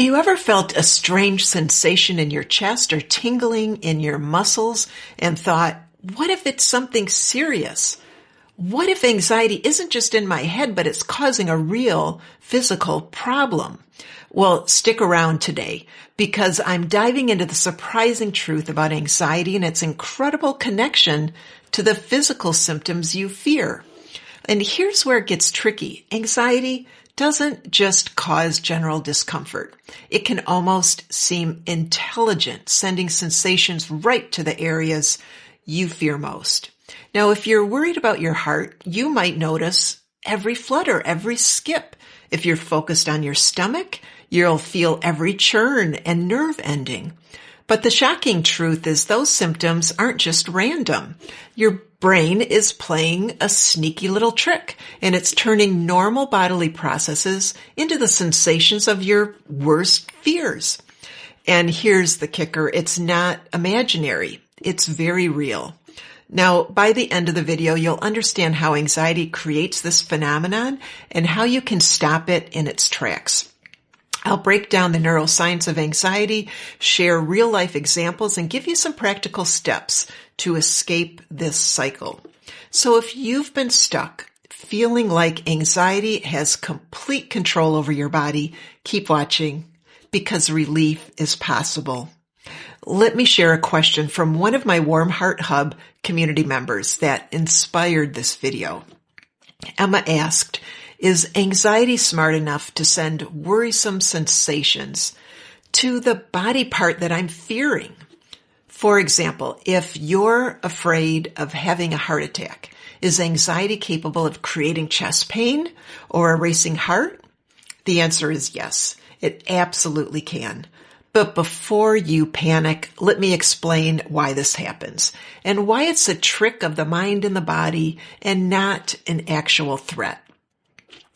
Have you ever felt a strange sensation in your chest or tingling in your muscles and thought, what if it's something serious? What if anxiety isn't just in my head, but it's causing a real physical problem? Well, stick around today because I'm diving into the surprising truth about anxiety and its incredible connection to the physical symptoms you fear. And here's where it gets tricky. Anxiety doesn't just cause general discomfort. It can almost seem intelligent, sending sensations right to the areas you fear most. Now, if you're worried about your heart, you might notice every flutter, every skip. If you're focused on your stomach, you'll feel every churn and nerve ending. But the shocking truth is those symptoms aren't just random. Your brain is playing a sneaky little trick, and it's turning normal bodily processes into the sensations of your worst fears. And here's the kicker. It's not imaginary. It's very real. Now, by the end of the video, you'll understand how anxiety creates this phenomenon and how you can stop it in its tracks. I'll break down the neuroscience of anxiety, share real-life examples, and give you some practical steps to escape this cycle. So if you've been stuck, feeling like anxiety has complete control over your body, keep watching because relief is possible. Let me share a question from one of my Warm Heart Hub community members that inspired this video. Emma asked, is anxiety smart enough to send worrisome sensations to the body part that I'm fearing? For example, if you're afraid of having a heart attack, is anxiety capable of creating chest pain or a racing heart? The answer is yes, it absolutely can. But before you panic, let me explain why this happens and why it's a trick of the mind and the body and not an actual threat.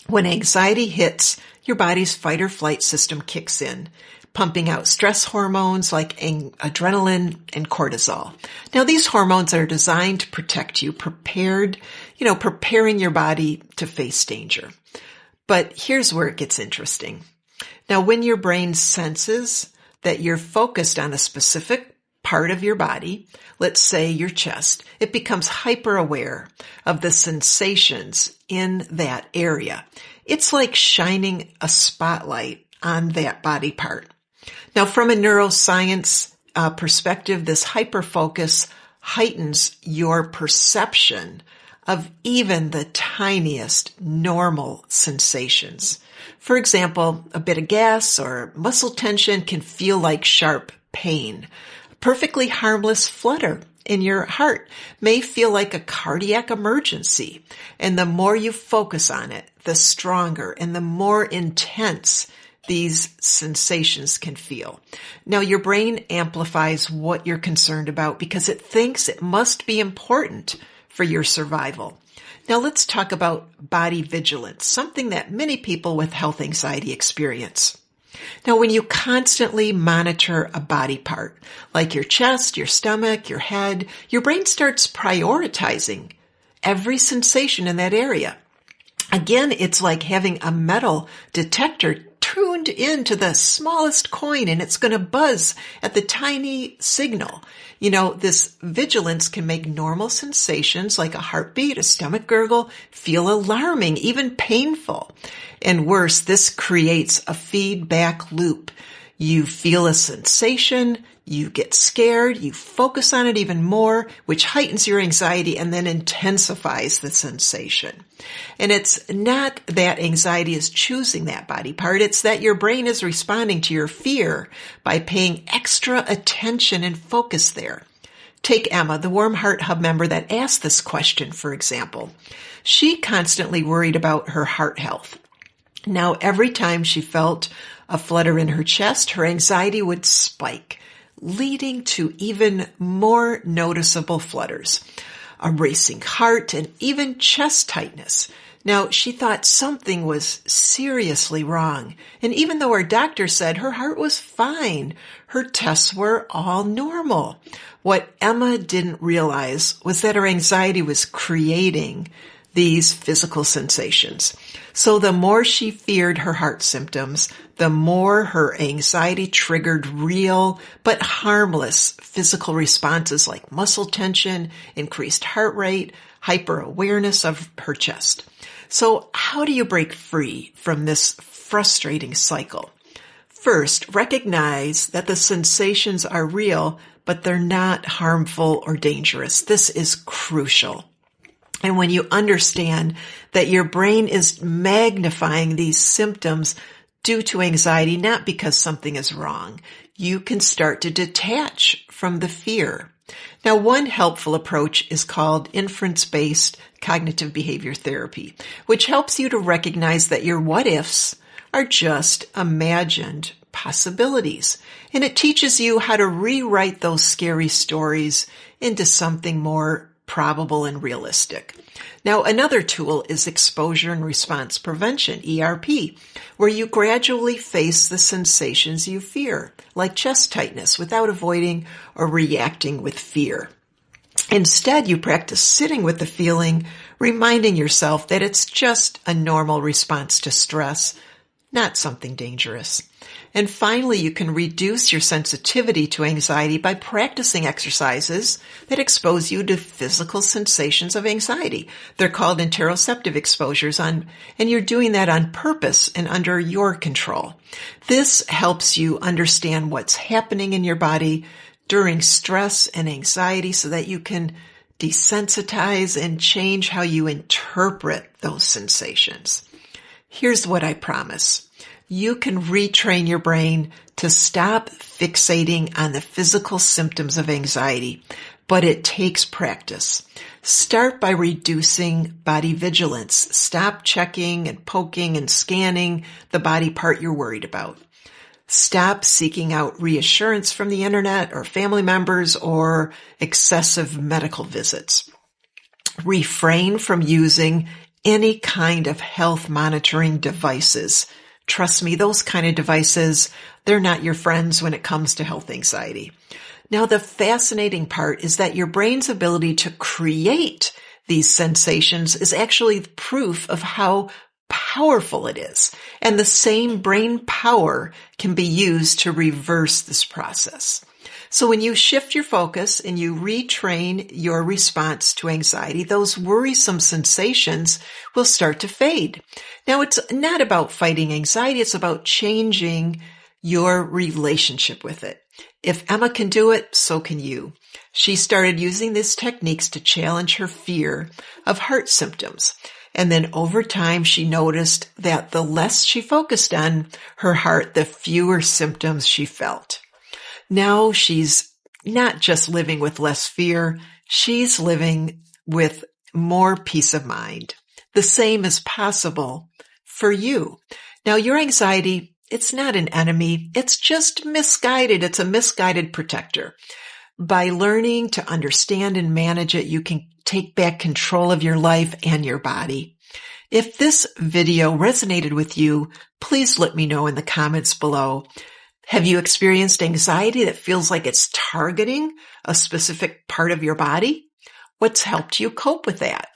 When anxiety hits, your body's fight or flight system kicks in, pumping out stress hormones like adrenaline and cortisol. Now, these hormones are designed to protect you, preparing your body to face danger. But here's where it gets interesting. Now, when your brain senses that you're focused on a specific part of your body, let's say your chest, it becomes hyper aware of the sensations in that area. It's like shining a spotlight on that body part. Now, from a neuroscience perspective, this hyper focus heightens your perception of even the tiniest normal sensations. For example, a bit of gas or muscle tension can feel like sharp pain. A perfectly harmless flutter in your heart may feel like a cardiac emergency. And the more you focus on it, the stronger and the more intense these sensations can feel. Now, your brain amplifies what you're concerned about because it thinks it must be important for your survival. Now, let's talk about body vigilance, something that many people with health anxiety experience. Now, when you constantly monitor a body part, like your chest, your stomach, your head, your brain starts prioritizing every sensation in that area. Again, it's like having a metal detector tuned into the smallest coin and it's going to buzz at the tiny signal. You know, this vigilance can make normal sensations like a heartbeat, a stomach gurgle feel alarming, even painful. And worse, this creates a feedback loop. You feel a sensation, you get scared, you focus on it even more, which heightens your anxiety and then intensifies the sensation. And it's not that anxiety is choosing that body part, it's that your brain is responding to your fear by paying extra attention and focus there. Take Emma, the Warm Heart Hub member that asked this question, for example. She constantly worried about her heart health. Now, every time she felt a flutter in her chest, her anxiety would spike, leading to even more noticeable flutters, a racing heart, and even chest tightness. Now, she thought something was seriously wrong, and even though her doctor said her heart was fine, her tests were all normal. What Emma didn't realize was that her anxiety was creating these physical sensations. So the more she feared her heart symptoms, the more her anxiety triggered real but harmless physical responses like muscle tension, increased heart rate, hyper-awareness of her chest. So how do you break free from this frustrating cycle? First, recognize that the sensations are real, but they're not harmful or dangerous. This is crucial. And when you understand that your brain is magnifying these symptoms due to anxiety, not because something is wrong, you can start to detach from the fear. Now, one helpful approach is called Inference-Based Cognitive Behavior Therapy, which helps you to recognize that your what-ifs are just imagined possibilities. And it teaches you how to rewrite those scary stories into something more probable and realistic. Now, another tool is exposure and response prevention, ERP, where you gradually face the sensations you fear, like chest tightness, without avoiding or reacting with fear. Instead, you practice sitting with the feeling, reminding yourself that it's just a normal response to stress, not something dangerous. And finally, you can reduce your sensitivity to anxiety by practicing exercises that expose you to physical sensations of anxiety. They're called interoceptive exposures, and you're doing that on purpose and under your control. This helps you understand what's happening in your body during stress and anxiety so that you can desensitize and change how you interpret those sensations. Here's what I promise. You can retrain your brain to stop fixating on the physical symptoms of anxiety, but it takes practice. Start by reducing body vigilance. Stop checking and poking and scanning the body part you're worried about. Stop seeking out reassurance from the internet or family members or excessive medical visits. Refrain from using any kind of health monitoring devices. Trust me, those kind of devices, they're not your friends when it comes to health anxiety. Now, the fascinating part is that your brain's ability to create these sensations is actually proof of how powerful it is. And the same brain power can be used to reverse this process. So when you shift your focus and you retrain your response to anxiety, those worrisome sensations will start to fade. Now, it's not about fighting anxiety. It's about changing your relationship with it. If Emma can do it, so can you. She started using these techniques to challenge her fear of heart symptoms. And then over time, she noticed that the less she focused on her heart, the fewer symptoms she felt. Now she's not just living with less fear, she's living with more peace of mind. The same is possible for you. Now, your anxiety, it's not an enemy. It's just misguided. It's a misguided protector. By learning to understand and manage it, you can take back control of your life and your body. If this video resonated with you, please let me know in the comments below. Have you experienced anxiety that feels like it's targeting a specific part of your body? What's helped you cope with that?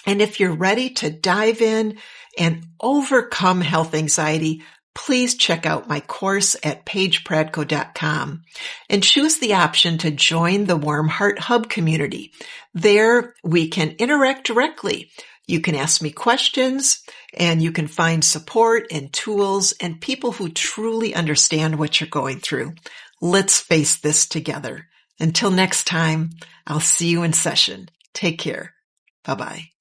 And if you're ready to dive in and overcome health anxiety, please check out my course at PaigePradko.com and choose the option to join the Warm Heart Hub community. There we can interact directly. You can ask me questions and you can find support and tools and people who truly understand what you're going through. Let's face this together. Until next time, I'll see you in session. Take care. Bye-bye.